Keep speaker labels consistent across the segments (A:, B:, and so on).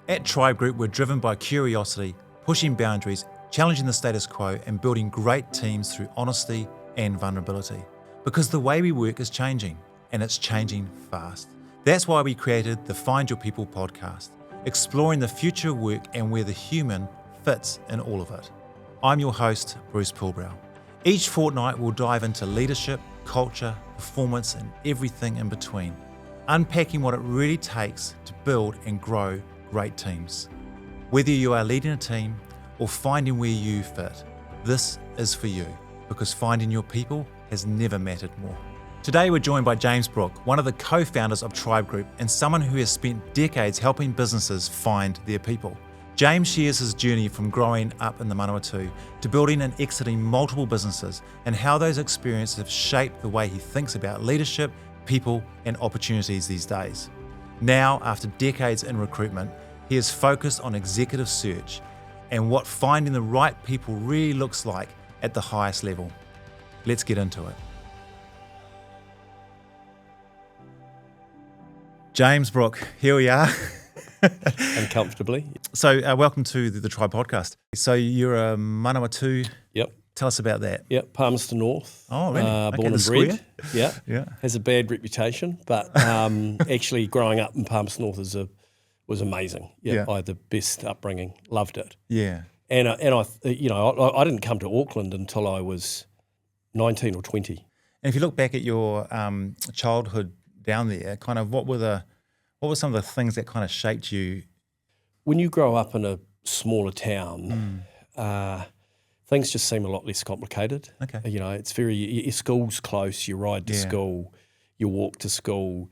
A: At Tribe Group, we're driven by curiosity, pushing boundaries, challenging the status quo, and building great teams through honesty and vulnerability. Because the way we work is changing, and it's changing fast. That's why we created the Find Your People podcast, exploring the future of work and where the human fits in all of it. I'm your host, Bruce Pulbrow. Each fortnight, we'll dive into leadership, culture, performance, and everything in between, unpacking what it really takes to build and grow great teams. Whether you are leading a team or finding where you fit, this is for you, because finding your people has never mattered more. Today we're joined by James Brooke, one of the co-founders of Tribe Group and someone who has spent decades helping businesses find their people. James shares his journey from growing up in the Manawatu to building and exiting multiple businesses and how those experiences have shaped the way he thinks about leadership, people and opportunities these days. Now, after decades in recruitment, he is focused on executive search and what finding the right people really looks like at the highest level. Let's get into it. James Brooke, here we are.
B: Uncomfortably.
A: So welcome to the Tribe podcast. So you're a Manawatu.
B: Yep.
A: Tell us about that.
B: Yep. Palmerston North.
A: Oh, really?
B: Born and bred. Yeah.
A: Yeah.
B: Has a bad reputation, but actually growing up in Palmerston North was amazing. Yeah. I had the best upbringing. Loved it.
A: Yeah.
B: And I didn't come to Auckland until I was 19 or 20.
A: And if you look back at your childhood down there, kind of what were some of the things that kind of shaped you?
B: When you grow up in a smaller town, things just seem a lot less complicated. Okay. You know, it's your school's close, you ride to school, you walk to school,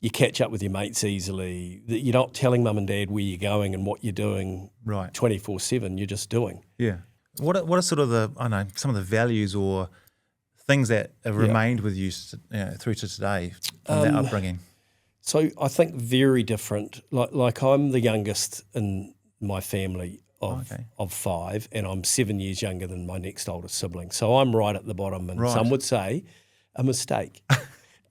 B: you catch up with your mates easily. You're not telling mum and dad where you're going and what you're doing 24/7, you're just doing.
A: Yeah. What are sort of some of the values or things that have remained with you through to today from that upbringing?
B: So I think very different. Like I'm the youngest in my family of five, and I'm 7 years younger than my next oldest sibling. So I'm right at the bottom, and some would say a mistake.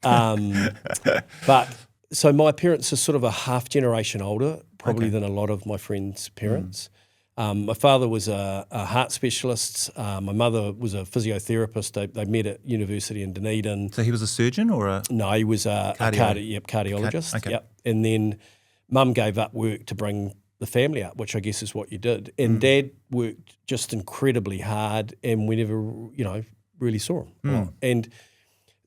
B: But so my parents are sort of a half generation older, probably than a lot of my friends' parents. My father was a heart specialist. My mother was a physiotherapist. They met at university in Dunedin.
A: So he was a surgeon or a?
B: No, he was a cardiologist.
A: Okay.
B: Yep. And then mum gave up work to bring the family up, which I guess is what you did. And dad worked just incredibly hard, and we never, really saw him. And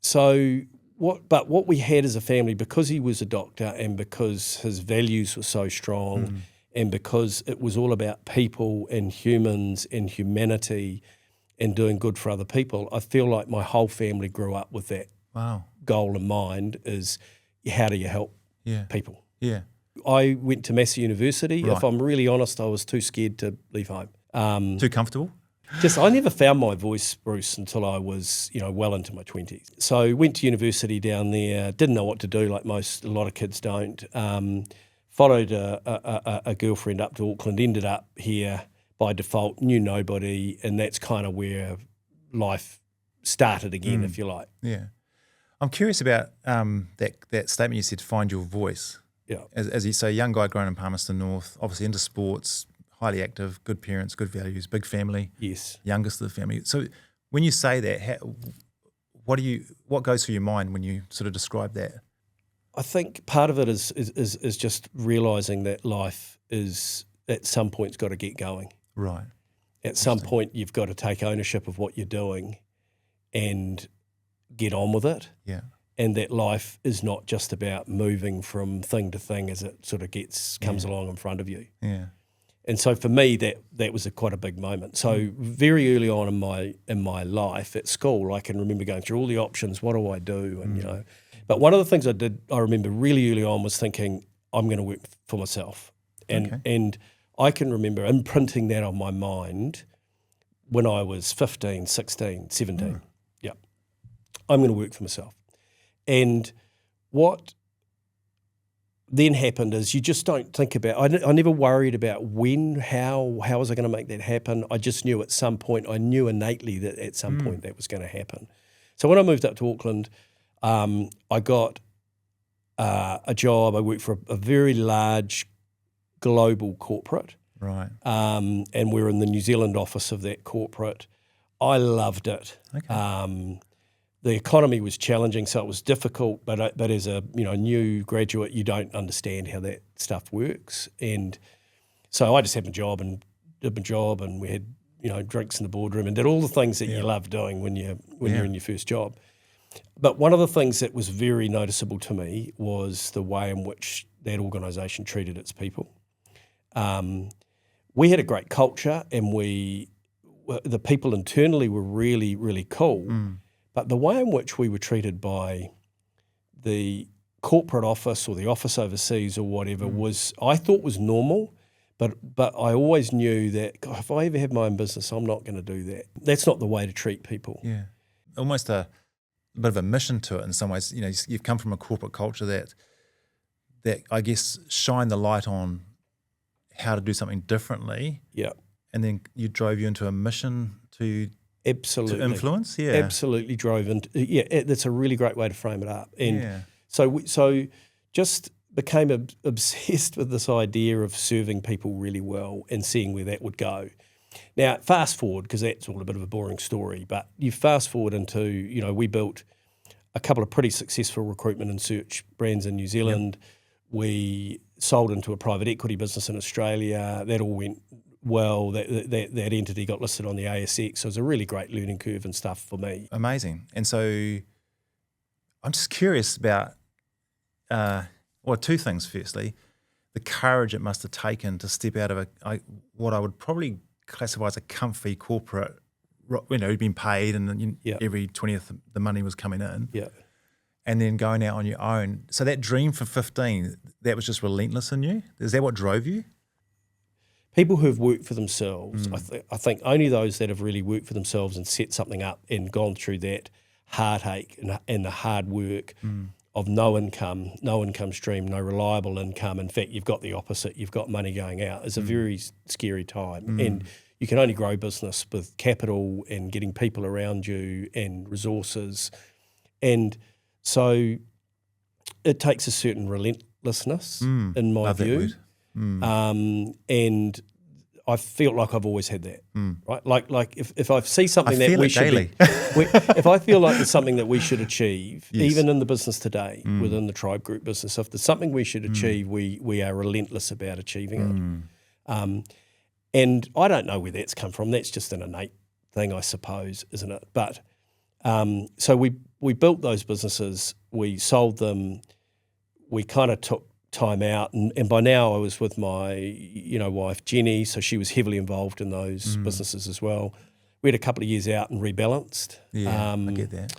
B: so what we had as a family, because he was a doctor and because his values were so strong, and because it was all about people and humans and humanity and doing good for other people, I feel like my whole family grew up with that goal in mind, is how do you help people? Yeah. I went to Massey University. If I'm really honest, I was too scared to leave home.
A: Too comfortable?
B: I never found my voice, Bruce, until I was, well into my 20s. So went to university down there, didn't know what to do like a lot of kids don't. Followed a girlfriend up to Auckland, ended up here by default, knew nobody, and that's kind of where life started again, if you like.
A: Yeah. I'm curious about that statement you said, find your voice.
B: Yeah.
A: As you say, young guy grown in Palmerston North, obviously into sports, highly active, good parents, good values, big family.
B: Yes.
A: Youngest of the family. So when you say that, what goes through your mind when you sort of describe that?
B: I think part of it is just realising that life is at some point's got to get going.
A: Right.
B: At some point you've got to take ownership of what you're doing and get on with it. Yeah. And that life is not just about moving from thing to thing as it sort of comes along in front of you. Yeah. And so for me that was quite a big moment. So very early on in my life at school, I can remember going through all the options. What do I do? And but one of the things I remember really early on was thinking, I'm going to work for myself. And I can remember imprinting that on my mind when I was 15, 16, 17. Yeah. I'm going to work for myself. And what then happened is you just don't think about, I never worried about how was I going to make that happen. I just knew at some point, I knew innately that at some point that was going to happen. So when I moved up to Auckland, I got a job. I worked for a very large global corporate.
A: Right.
B: And we're in the New Zealand office of that corporate. I loved it.
A: Okay.
B: The economy was challenging, so it was difficult. But as a new graduate, you don't understand how that stuff works. And so I just had my job and did my job, and we had drinks in the boardroom and did all the things that you love doing when you're in your first job. But one of the things that was very noticeable to me was the way in which that organisation treated its people. We had a great culture, and the people internally were really, really cool. But the way in which we were treated by the corporate office or the office overseas or whatever I thought was normal. But I always knew that if I ever have my own business, I'm not going to do that. That's not the way to treat people.
A: Yeah, almost a bit of a mission to it in some ways. You've come from a corporate culture that I guess shine the light on how to do something differently.
B: Yeah, and
A: then you drove you into a mission to influence. Yeah,
B: absolutely drove into. Yeah, that's a really great way to frame it up. And so just became obsessed with this idea of serving people really well and seeing where that would go. Now, fast forward, because that's all a bit of a boring story, but you fast forward into, we built a couple of pretty successful recruitment and search brands in New Zealand. Yep. We sold into a private equity business in Australia. That all went well. That entity got listed on the ASX. So it was a really great learning curve and stuff for me.
A: Amazing. And so I'm just curious about two things. Firstly, the courage it must have taken to step out of what I would probably classify as a comfy corporate, you'd been paid and then every 20th the money was coming in.
B: Yeah.
A: And then going out on your own. So that dream for 15, that was just relentless in you? Is that what drove you?
B: People who have worked for themselves, I think only those that have really worked for themselves and set something up and gone through that heartache and the hard work of no income stream, no reliable income. In fact, you've got the opposite. You've got money going out. It's a very scary time. And you can only grow business with capital and getting people around you and resources. And so it takes a certain relentlessness, in my view. And I feel like I've always had that, right? Like if I see something that we should be, if I feel like there's something that we should achieve, even in the business today, within the Tribe Group business, if there's something we should achieve, we are relentless about achieving it. And I don't know where that's come from. That's just an innate thing, I suppose, isn't it? But so we built those businesses, we sold them, we kind of took time out, and by now I was with my wife Jenny, so she was heavily involved in those businesses as well. We had a couple of years out and rebalanced.
A: I get that.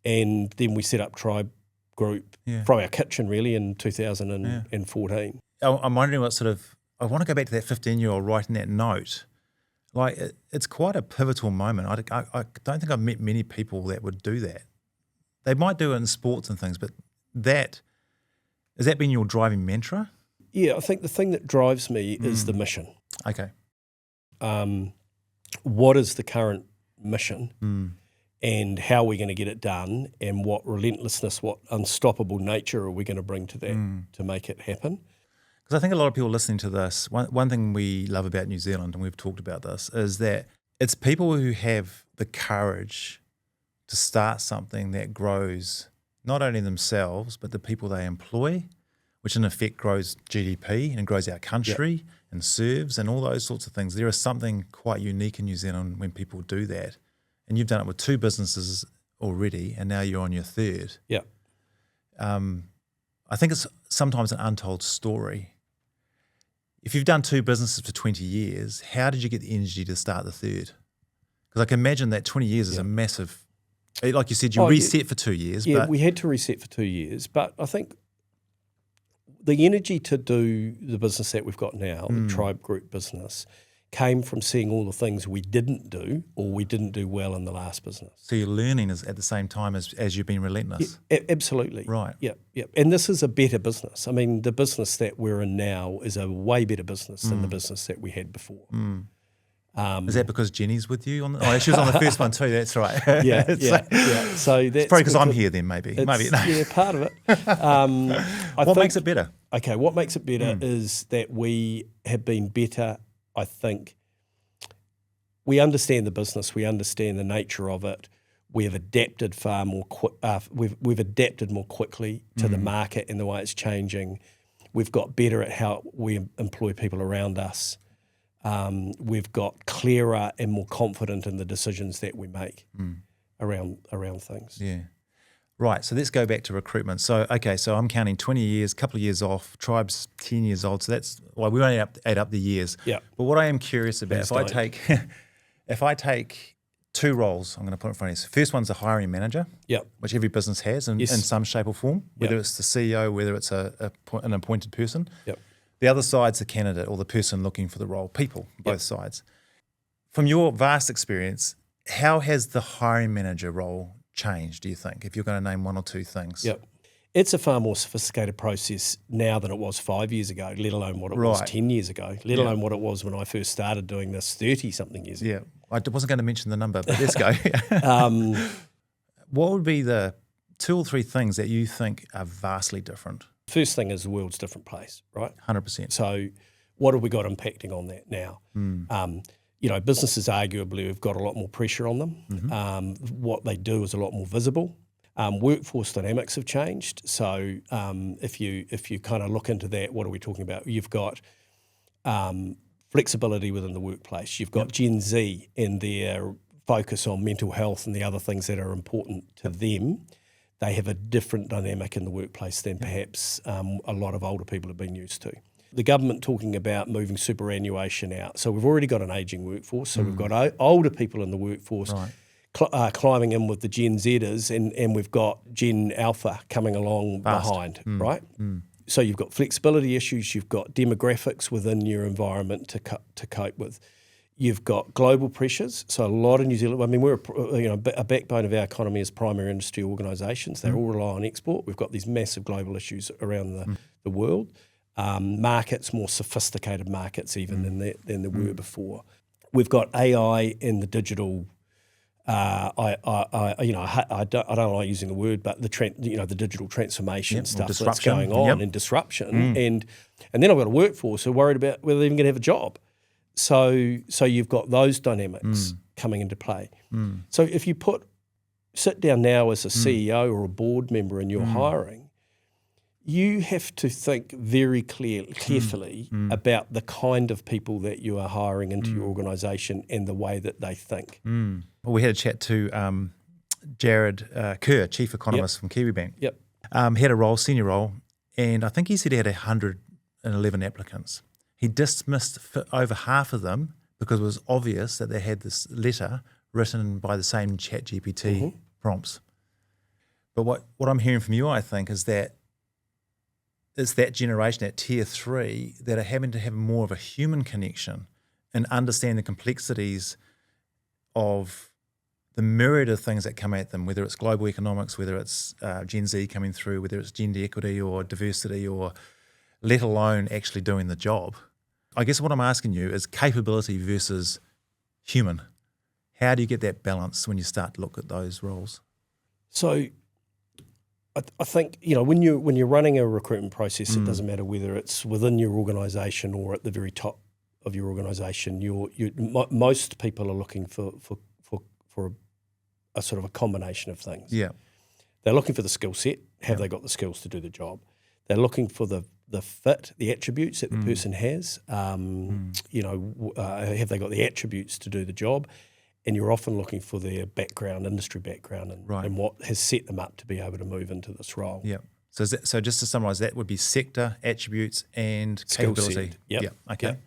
B: And then we set up Tribe Group from our kitchen really in 2014.
A: I'm wondering I want to go back to that 15-year-old writing that note. Like it's quite a pivotal moment. I don't think I've met many people that would do that. They might do it in sports and things, but has that been your driving mantra?
B: Yeah, I think the thing that drives me is the mission.
A: Okay.
B: What is the current mission and how are we going to get it done, and what relentlessness, what unstoppable nature are we going to bring to that to make it happen?
A: Because I think a lot of people listening to this, one thing we love about New Zealand, and we've talked about this, is that it's people who have the courage to start something that grows not only themselves, but the people they employ, which in effect grows GDP and grows our country and serves and all those sorts of things. There is something quite unique in New Zealand when people do that. And you've done it with 2 businesses already, and now you're on your 3rd.
B: Yeah.
A: I think it's sometimes an untold story. If you've done 2 businesses for 20 years, how did you get the energy to start the 3rd? Because I can imagine that 20 years is a massive, like you said, you reset for 2 years.
B: Yeah, we had to reset for 2 years. But I think the energy to do the business that we've got now, the Tribe Group business, came from seeing all the things we didn't do or we didn't do well in the last business.
A: So you're learning at the same time as you've been relentless.
B: Yeah, absolutely.
A: Right.
B: Yeah. And this is a better business. I mean, the business that we're in now is a way better business than the business that we had before.
A: Is that because Jenny's with you? She was on the first one too, that's right.
B: Yeah. So that's
A: probably because I'm here then, maybe. No.
B: Yeah, part of it.
A: What makes it better?
B: Okay, what makes it better is that we have been better, I think. We understand the business, we understand the nature of it. We have adapted far more. We've adapted more quickly to the market and the way it's changing. We've got better at how we employ people around us. We've got clearer and more confident in the decisions that we make around things.
A: Yeah. Right, so let's go back to recruitment. So I'm counting 20 years, couple of years off, Tribe's 10 years old, so we only add up the years.
B: Yeah.
A: But what I am curious about, if I take two roles, I'm going to put in front of you. First one's a hiring manager, which every business has in some shape or form, whether it's the CEO, whether it's an appointed person.
B: Yep.
A: The other side's the candidate or the person looking for the role, people, both sides. From your vast experience, how has the hiring manager role changed, do you think, if you're going to name one or two things?
B: Yep. It's a far more sophisticated process now than it was 5 years ago, let alone what it was 10 years ago, let alone what it was when I first started doing this 30-something years ago.
A: Yeah, I wasn't going to mention the number, but let's go. What would be the 2 or 3 things that you think are vastly different?
B: First thing is the world's a different place, right?
A: 100%.
B: So what have we got impacting on that now? Businesses arguably have got a lot more pressure on them. What they do is a lot more visible. Workforce dynamics have changed. So if you kind of look into that, what are we talking about? You've got flexibility within the workplace. You've got Gen Z and their focus on mental health and the other things that are important to them. They have a different dynamic in the workplace than perhaps a lot of older people have been used to. The government talking about moving superannuation out. So we've already got an ageing workforce. So we've got older people in the workforce climbing in with the Gen Zers, and we've got Gen Alpha coming along behind, right? So you've got flexibility issues, you've got demographics within your environment to cope with. You've got global pressures. So a lot of New Zealand, I mean, we're a backbone of our economy is primary industry organisations. They all rely on export. We've got these massive global issues around the world. Markets, more sophisticated markets even than there were before. We've got AI and the digital. I don't like using the word, but the digital transformation stuff that's going on and disruption, and then I've got a workforce who are worried about whether they're even going to have a job. So you've got those dynamics coming into play. So if you sit down now as a CEO or a board member and you're hiring, you have to think very carefully about the kind of people that you are hiring into your organisation and the way that they think.
A: Well, we had a chat to Jared Kerr, Chief Economist from Kiwibank.
B: Yep.
A: He had a senior role, and I think he said he had 111 applicants. He dismissed over half of them because it was obvious that they had this letter written by the same ChatGPT prompts. But what I'm hearing from you, I think, is that it's that generation at tier 3 that are having to have more of a human connection and understand the complexities of the myriad of things that come at them, whether it's global economics, whether it's Gen Z coming through, whether it's gender equity or diversity, or let alone actually doing the job. I guess what I'm asking you is capability versus human. How do you get that balance when you start to look at those roles?
B: So I think, when you're running a recruitment process, it doesn't matter whether it's within your organisation or at the very top of your organisation. Most people are looking for a sort of a combination of things.
A: Yeah,
B: they're looking for the skill set. Have they got the skills to do the job? They're looking for the fit, the attributes that the person has. Have they got the attributes to do the job? And you're often looking for their background, industry background, and what has set them up to be able to move into this role.
A: Yeah. So just to summarise, that would be sector, attributes, and capability.
B: Yep.
A: Yeah. Okay.
B: Yep.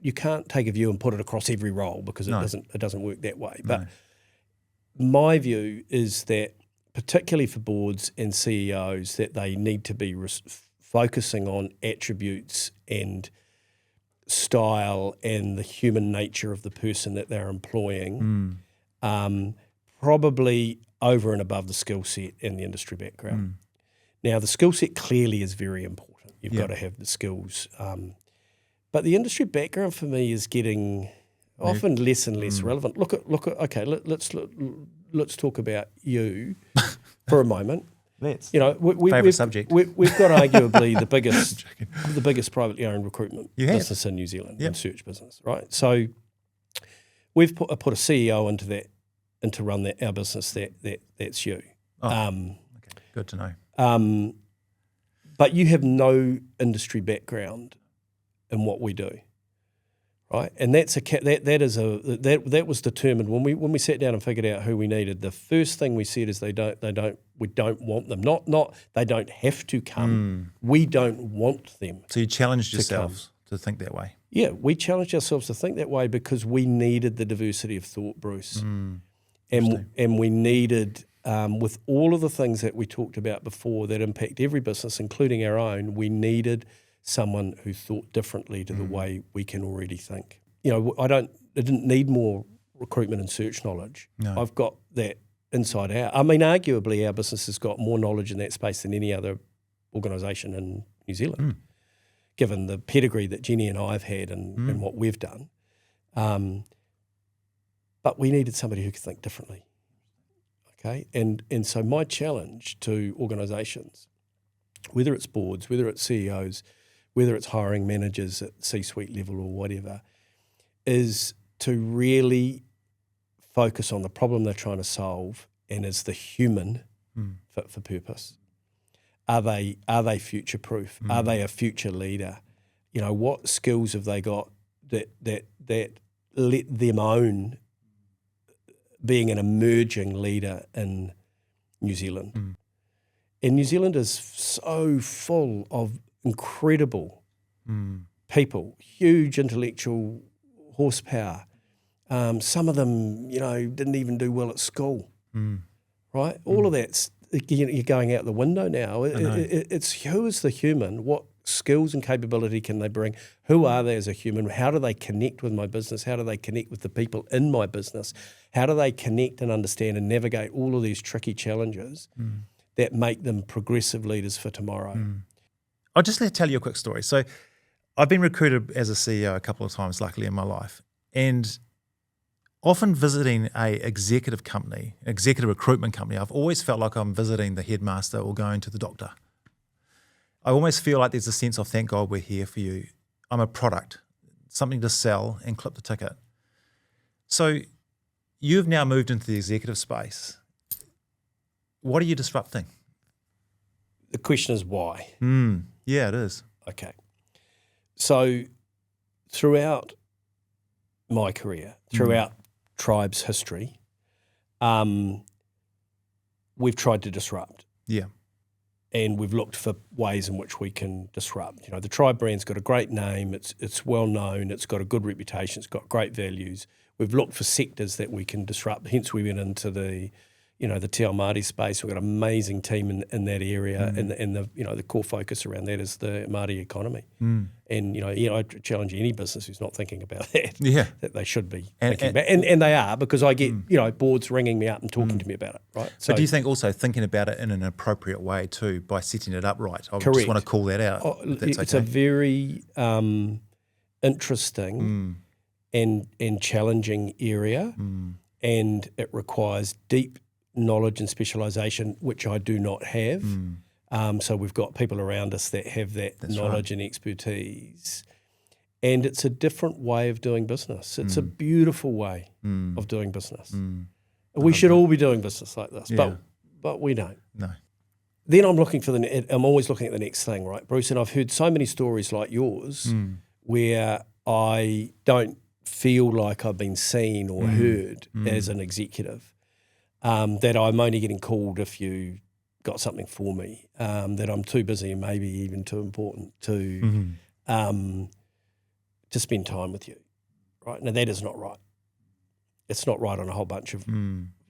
B: You can't take a view and put it across every role because it doesn't work that way. But my view is that, particularly for boards and CEOs, that they need to be focusing on attributes and style and the human nature of the person that they're employing, probably over and above the skill set and the industry background. Now, the skill set clearly is very important. You've got to have the skills. But the industry background for me is getting, often less and less relevant. Look at. Okay, let's talk about you for a moment.
A: Let's.
B: Favourite
A: subject.
B: We've got arguably the biggest privately owned recruitment business in New Zealand, in search business, right? So we've put a CEO into that, and to run our business. That's you.
A: Okay, good to know.
B: But you have no industry background in what we do, right? And that was determined when we sat down and figured out who we needed. The first thing we said is we don't want them. Not they don't have to come. We don't want them.
A: So you challenged yourselves to think that way.
B: Yeah, we challenged ourselves to think that way because we needed the diversity of thought, Bruce, and we needed. With all of the things that we talked about before that impact every business, including our own, we needed someone who thought differently to the way we can already think. I didn't need more recruitment and search knowledge.
A: No.
B: I've got that inside out. I mean, arguably our business has got more knowledge in that space than any other organisation in New Zealand, given the pedigree that Jenny and I have had and what we've done. But we needed somebody who could think differently. Okay, and so my challenge to organisations, whether it's boards, whether it's CEOs, whether it's hiring managers at C-suite level or whatever, is to really focus on the problem they're trying to solve and is the human fit for purpose. Are they future proof? Are they a future leader? What skills have they got that let them own being an emerging leader in New Zealand. And New Zealand is so full of incredible people, huge intellectual horsepower. Some of them, didn't even do well at school, right? All of that's, you're going out the window now. It's who is the human? What skills and capability can they bring? Who are they as a human? How do they connect with my business? How do they connect with the people in my business? How do they connect and understand and navigate all of these tricky challenges that make them progressive leaders for tomorrow?
A: I'll just tell you a quick story. So I've been recruited as a CEO a couple of times, luckily, in my life. And often visiting a executive recruitment company, I've always felt like I'm visiting the headmaster or going to the doctor. I almost feel like there's a sense of, thank God we're here for you. I'm a product, something to sell and clip the ticket. So you've now moved into the executive space. What are you disrupting?
B: The question is why.
A: Yeah, it is.
B: Okay. So throughout my career, throughout Tribe's history, we've tried to disrupt.
A: Yeah.
B: And we've looked for ways in which we can disrupt. The Tribe brand's got a great name. It's well known. It's got a good reputation. It's got great values. We've looked for sectors that we can disrupt. Hence, we went into the Te Ao Māori space. We've got an amazing team in that area, and the core focus around that is the Māori economy. And I challenge any business who's not thinking about that. Yeah, that they should be thinking about, and they are, because I get boards ringing me up and talking to me about it. Right. So,
A: but do you think also thinking about it in an appropriate way too, by setting it up right? I
B: correct.
A: Just want to call that out.
B: It's a very interesting and challenging area, and it requires deep knowledge and specialisation, which I do not have. So we've got people around us that have that knowledge and expertise. And it's a different way of doing business. It's a beautiful way of doing business. We should all be doing business like this, but we don't.
A: No.
B: Then I'm always looking at the next thing, right, Bruce? And I've heard so many stories like yours where I don't feel like I've been seen or heard as an executive, that I'm only getting called if you got something for me, that I'm too busy and maybe even too important to spend time with you, right? Now that is not right. It's not right on a whole bunch of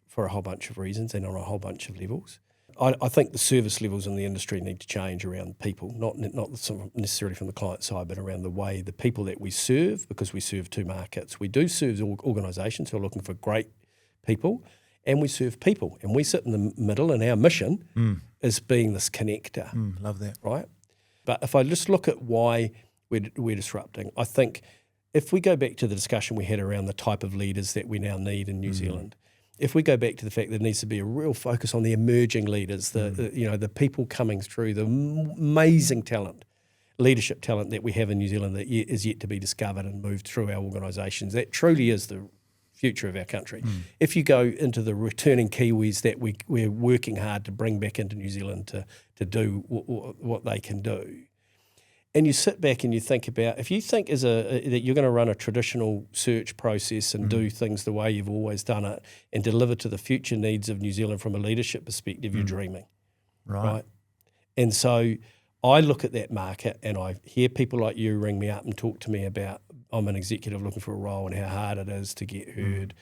B: for a whole bunch of reasons and on a whole bunch of levels. I think the service levels in the industry need to change around people, not necessarily from the client side, but around the way the people that we serve, because we serve two markets. We do serve organisations who are looking for great people, and we serve people, and we sit in the middle, and our mission is being this connector.
A: Love that.
B: Right? But if I just look at why we're disrupting, I think if we go back to the discussion we had around the type of leaders that we now need in New Zealand, if we go back to the fact that there needs to be a real focus on the emerging leaders, the people coming through, the amazing talent, leadership talent that we have in New Zealand that is yet to be discovered and moved through our organisations, that truly is the future of our country. If you go into the returning Kiwis that we're working hard to bring back into New Zealand to do what they can do, and you sit back and you think about, if you think that you're going to run a traditional search process and do things the way you've always done it and deliver to the future needs of New Zealand from a leadership perspective, you're dreaming. Right? And so I look at that market and I hear people like you ring me up and talk to me about, I'm an executive looking for a role and how hard it is to get heard.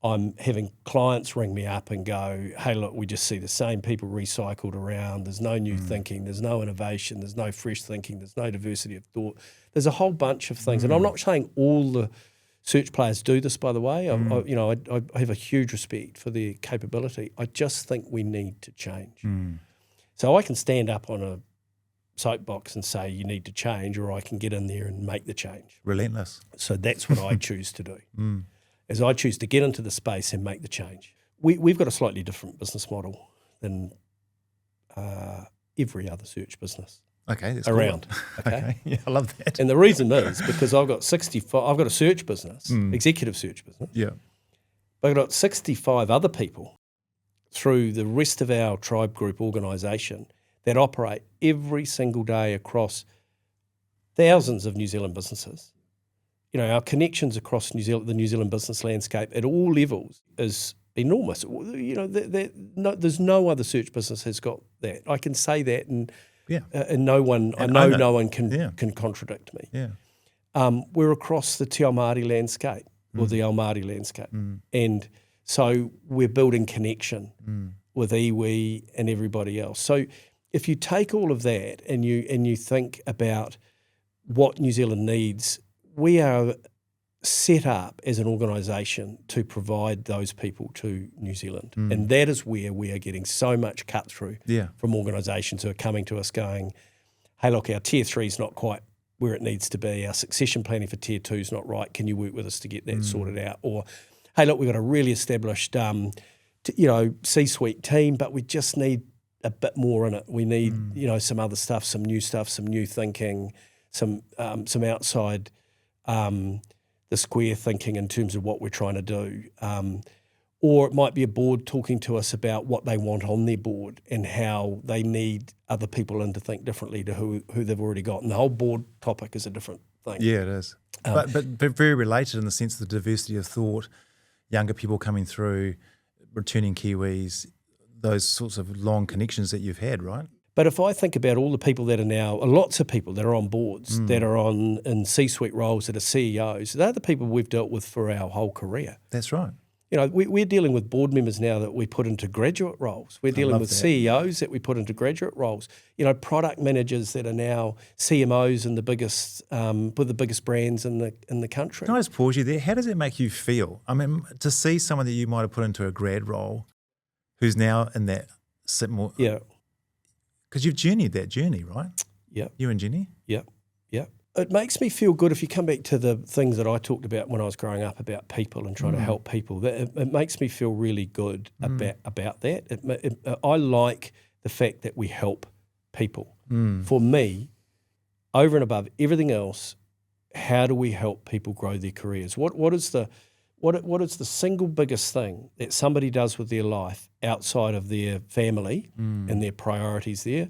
B: I'm having clients ring me up and go, hey, look, we just see the same people recycled around. There's no new thinking. There's no innovation. There's no fresh thinking. There's no diversity of thought. There's a whole bunch of things. And I'm not saying all the search players do this, by the way. I have a huge respect for their capability. I just think we need to change. So I can stand up on a soapbox and say you need to change, or I can get in there and make the change.
A: Relentless.
B: So that's what I choose to do. As I choose to get into the space and make the change. We've got a slightly different business model than every other search business
A: that's
B: around.
A: Cool. Okay, yeah, I love that.
B: And the reason is because I've got a search business, executive search business.
A: Yeah.
B: But I've got 65 other people through the rest of our tribe group organisation that operate every single day across thousands of New Zealand businesses. Our connections across the New Zealand business landscape at all levels is enormous. There's no other search business has got that. I can say that, and no one can contradict me.
A: Yeah,
B: we're across the Te Ao Māori landscape or the Ao Māori landscape, and so we're building connection with iwi and everybody else. So if you take all of that and you think about what New Zealand needs, we are set up as an organisation to provide those people to New Zealand. And that is where we are getting so much cut through from organisations who are coming to us going, hey, look, our Tier 3 is not quite where it needs to be. Our succession planning for Tier 2 is not right. Can you work with us to get that sorted out? Or, hey, look, we've got a really established C-suite team, but we just need a bit more in it. We need, some other stuff, some new thinking, some outside the square thinking in terms of what we're trying to do. Or it might be a board talking to us about what they want on their board and how they need other people in to think differently to who they've already got. And the whole board topic is a different thing.
A: Yeah, it is. But very related in the sense of the diversity of thought, younger people coming through, returning Kiwis, those sorts of long connections that you've had, right?
B: But if I think about all the people that are now, lots of people that are on boards, that are in C-suite roles, that are CEOs, they're the people we've dealt with for our whole career.
A: That's right.
B: We're dealing with board members now that we put into graduate roles. We're dealing with CEOs that we put into graduate roles. Product managers that are now CMOs in the biggest, with the biggest brands in the country.
A: Can I just pause you there? How does it make you feel? I mean, to see someone that you might have put into a grad role, who's now in that more.
B: Yeah.
A: Because you've journeyed that journey, right?
B: Yeah.
A: You and Jenny?
B: Yeah. Yeah. It makes me feel good if you come back to the things that I talked about when I was growing up about people and trying to help people. It makes me feel really good about that. I like the fact that we help people. For me, over and above everything else, how do we help people grow their careers? What is the single biggest thing that somebody does with their life outside of their family and their priorities there?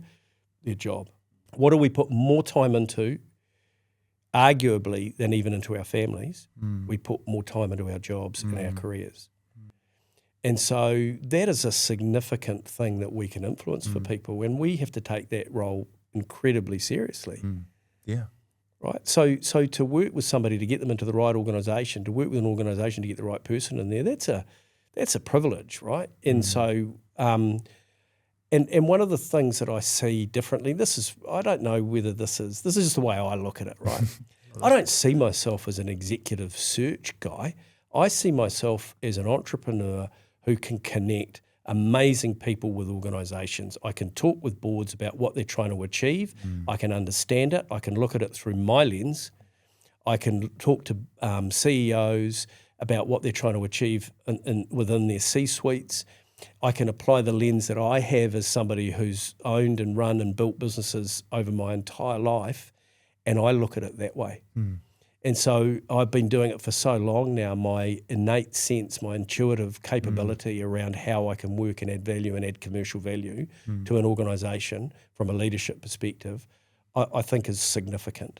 B: Their job. What do we put more time into, arguably, than even into our families? We put more time into our jobs and our careers. And so that is a significant thing that we can influence for people, and we have to take that role incredibly seriously.
A: Yeah.
B: Right. So to work with somebody to get them into the right organisation, to work with an organisation to get the right person in there, that's a privilege, right? And so and one of the things that I see differently, I don't know whether this is just the way I look at it, right? I don't see myself as an executive search guy. I see myself as an entrepreneur who can connect amazing people with organisations. I can talk with boards about what they're trying to achieve. I can understand it. I can look at it through my lens. I can talk to CEOs about what they're trying to achieve within their C-suites. I can apply the lens that I have as somebody who's owned and run and built businesses over my entire life, and I look at it that way. And so I've been doing it for so long now, my innate sense, my intuitive capability around how I can work and add value and add commercial value to an organisation from a leadership perspective, I think is significant.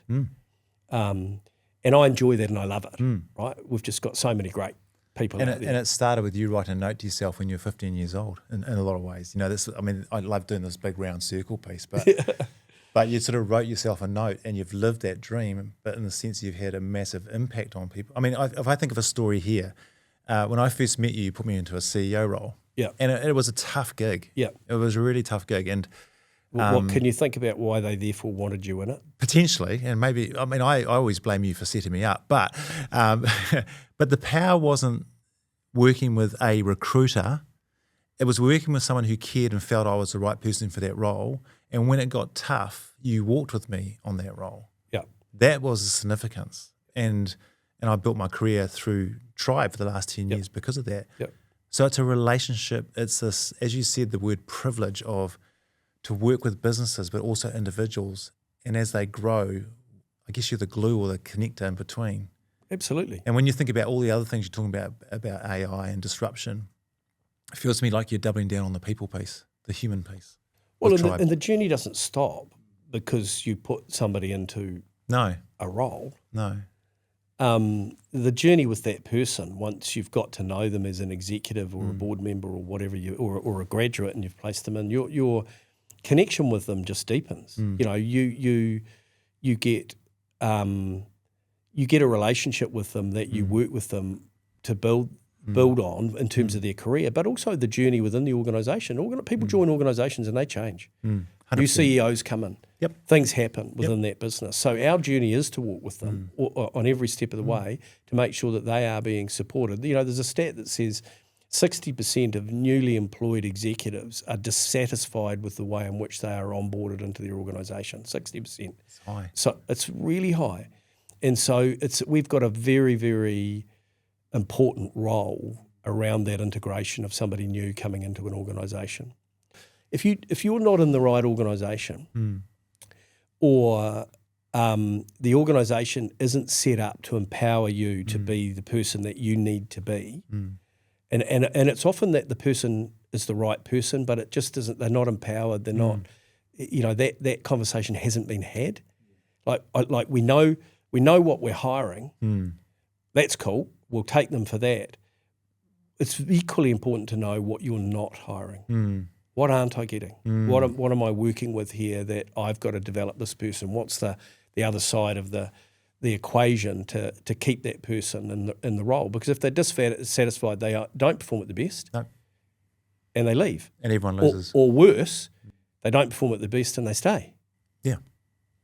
B: And I enjoy that and I love it, right? We've just got so many great people out there.
A: And it started with you writing a note to yourself when you were 15 years old in a lot of ways. You know, I love doing this big round circle piece, but but you sort of wrote yourself a note and you've lived that dream, but in the sense you've had a massive impact on people. I mean, if I think of a story here, when I first met you, you put me into a CEO role.
B: Yeah.
A: And it was a tough gig.
B: Yeah.
A: It was a really tough gig. And
B: what can you think about why they therefore wanted you in it?
A: Potentially, and maybe, I mean, I always blame you for setting me up, but but the power wasn't working with a recruiter. It was working with someone who cared and felt I was the right person for that role. And when it got tough, you walked with me on that role.
B: Yeah.
A: That was the significance. And I built my career through Tribe for the last 10 years because of that.
B: Yep.
A: So it's a relationship. It's this, as you said, the word privilege of to work with businesses, but also individuals. And as they grow, I guess you're the glue or the connector in between.
B: Absolutely.
A: And when you think about all the other things you're talking about AI and disruption, it feels to me like you're doubling down on the people piece, the human piece.
B: Well, and the journey doesn't stop because you put somebody into a role.
A: No.
B: The journey with that person, once you've got to know them as an executive or a board member or whatever or a graduate, and you've placed them in, your connection with them just deepens. You know, you get a relationship with them that you work with them to build on in terms of their career, but also the journey within the organisation. People join organisations and they change. 100%. New CEOs come in.
A: Yep.
B: Things happen within that business. So our journey is to walk with them on every step of the way to make sure that they are being supported. You know, there's a stat that says 60% of newly employed executives are dissatisfied with the way in which they are onboarded into their organisation. 60%.
A: It's high.
B: So it's really high. And so we've got a very, very important role around that integration of somebody new coming into an organisation. If you're not in the right organisation or the organisation isn't set up to empower you to be the person that you need to be, and it's often that the person is the right person, but it just isn't. They're not empowered. They're not. You know, that conversation hasn't been had. Like we know what we're hiring. That's cool. We'll take them for that. It's equally important to know what you're not hiring. What aren't I getting? What am I working with here that I've got to develop this person? What's the other side of the equation to keep that person in the role? Because if they're dissatisfied, they don't perform at the best, and they leave.
A: And everyone loses.
B: Or worse, they don't perform at the best and they stay.
A: Yeah.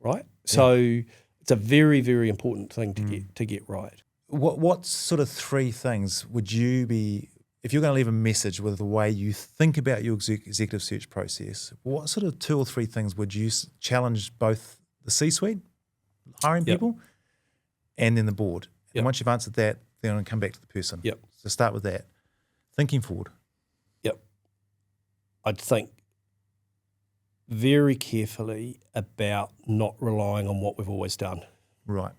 B: Right? So it's a very, very important thing to get right.
A: What sort of three things would you be, if you're going to leave a message with the way you think about your executive search process, what sort of 2 or 3 things would you challenge both the C-suite, hiring people, and then the board? And once you've answered that, then I'm going to come back to the person. So start with that. Thinking forward.
B: I'd think very carefully about not relying on what we've always done.
A: Right.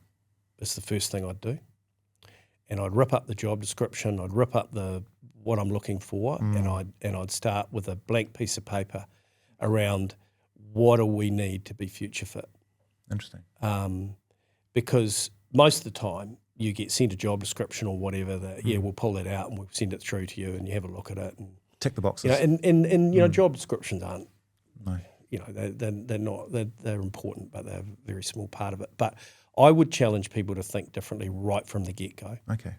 B: That's the first thing I'd do. And I'd rip up the job description, I'd rip up what I'm looking for, and I'd start with a blank piece of paper around what do we need to be future fit.
A: Interesting.
B: Because most of the time you get sent a job description or whatever that, we'll pull that out and we'll send it through to you and you have a look at it. And,
A: tick the boxes.
B: You know, and you know, job descriptions aren't,
A: no.
B: You know, they're not, they're important, but they're a very small part of it. But I would challenge people to think differently right from the get-go.
A: Okay.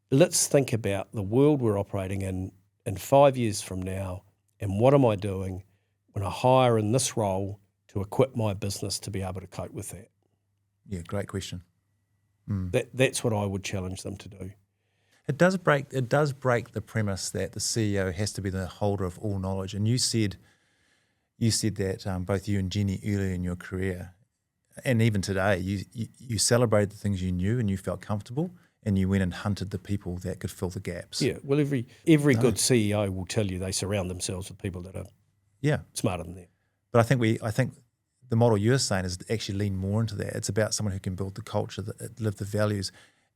B: Let's think about the world we're operating in 5 years from now, and what am I doing when I hire in this role to equip my business to be able to cope with that?
A: Yeah, great question.
B: That's what I would challenge them to do.
A: It does break the premise that the CEO has to be the holder of all knowledge. And you said that both you and Jenny earlier in your career, and even today, you celebrated the things you knew and you felt comfortable, and you went and hunted the people that could fill the gaps.
B: Yeah, well, every good CEO will tell you they surround themselves with people that are smarter than them.
A: But I think the model you're saying is actually lean more into that. It's about someone who can build the culture, live the values,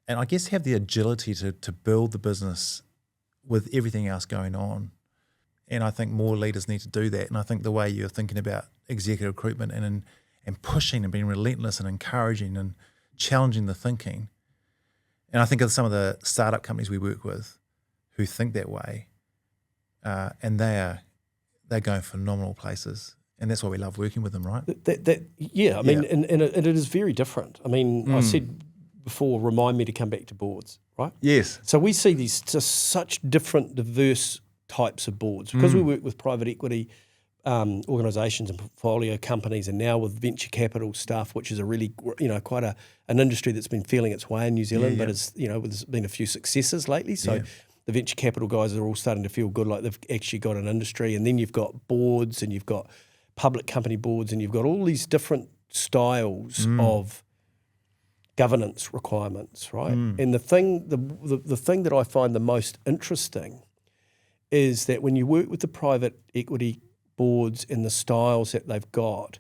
A: and I guess have the agility to build the business with everything else going on. And I think more leaders need to do that. And I think the way you're thinking about executive recruitment and pushing and being relentless and encouraging and challenging the thinking. And I think of some of the startup companies we work with who think that way, and they're going phenomenal places. And that's why we love working with them, right?
B: I mean, and it is very different. I mean, I said before, remind me to come back to boards, right?
A: Yes.
B: So we see these just such different, diverse types of boards because we work with private equity organisations and portfolio companies, and now with venture capital stuff, which is a really, quite an industry that's been feeling its way in New Zealand, but it's, there's been a few successes lately. So the venture capital guys are all starting to feel good, like they've actually got an industry. And then you've got boards, and you've got public company boards, and you've got all these different styles of governance requirements, right? And the thing that I find the most interesting is that when you work with the private equity boards and the styles that they've got,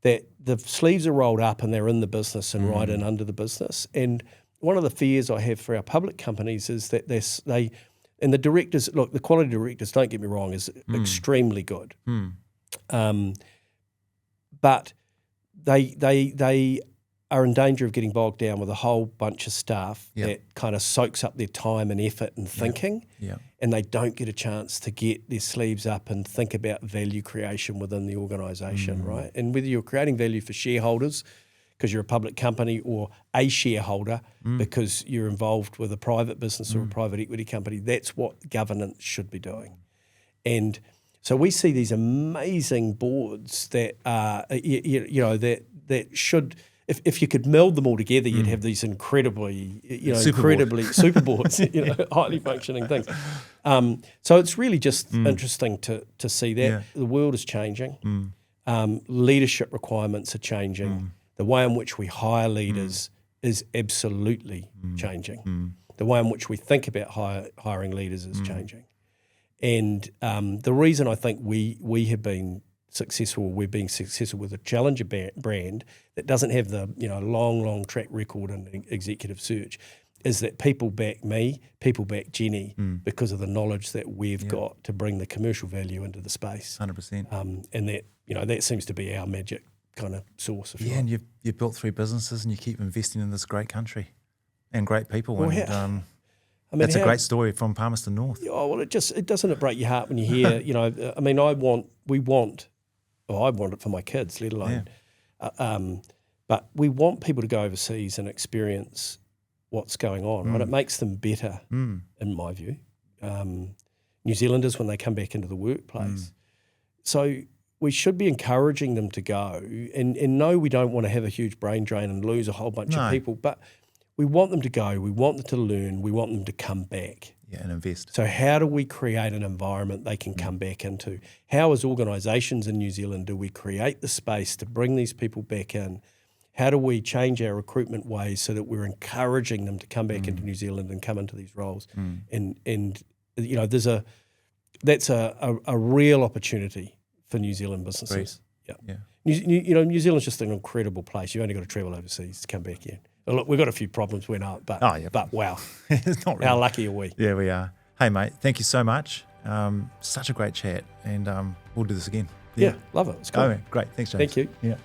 B: that the sleeves are rolled up and they're in the business and right in under the business. And one of the fears I have for our public companies is that the directors, look, the quality directors, don't get me wrong, is extremely good. But they are in danger of getting bogged down with a whole bunch of staff that kind of soaks up their time and effort and thinking, and they don't get a chance to get their sleeves up and think about value creation within the organisation, right? And whether you're creating value for shareholders because you're a public company, or a shareholder because you're involved with a private business or a private equity company, that's what governance should be doing. And so we see these amazing boards that are, that should, if you could meld them all together, you'd have these incredibly super boards, highly functioning things. So it's really just interesting to see that the world is changing. Leadership requirements are changing. The way in which we hire leaders is absolutely changing. The way in which we think about hiring leaders is changing. And the reason I think we have been successful, we're being successful with a challenger brand that doesn't have the long track record in executive search, is that people back me, people back Jenny because of the knowledge that we've got to bring the commercial value into the space.
A: 100%.
B: And that that seems to be our magic kind of source. If you like.
A: And you've built 3 businesses, and you keep investing in this great country and great people.
B: Well,
A: and that's a great story from Palmerston North.
B: Oh well, it doesn't break your heart when you hear I mean, I want it for my kids, let alone. But we want people to go overseas and experience what's going on, right? It makes them better, in my view. New Zealanders, when they come back into the workplace. So we should be encouraging them to go. And no, we don't want to have a huge brain drain and lose a whole bunch of people, but we want them to go, we want them to learn, we want them to come back.
A: Yeah, and invest.
B: So how do we create an environment they can come back into? How, as organisations in New Zealand, do we create the space to bring these people back in? How do we change our recruitment ways so that we're encouraging them to come back into New Zealand and come into these roles? And that's a real opportunity for New Zealand businesses.
A: Yeah.
B: New Zealand's just an incredible place. You only got to travel overseas to come back here. Look, we've got a few problems, we know, but wow,
A: it's not really.
B: How lucky are we?
A: Yeah, we are. Hey, mate, thank you so much. Such a great chat, and we'll do this again.
B: Yeah, love it. It's cool.
A: Oh, great. Thanks, James.
B: Thank you.
A: Yeah.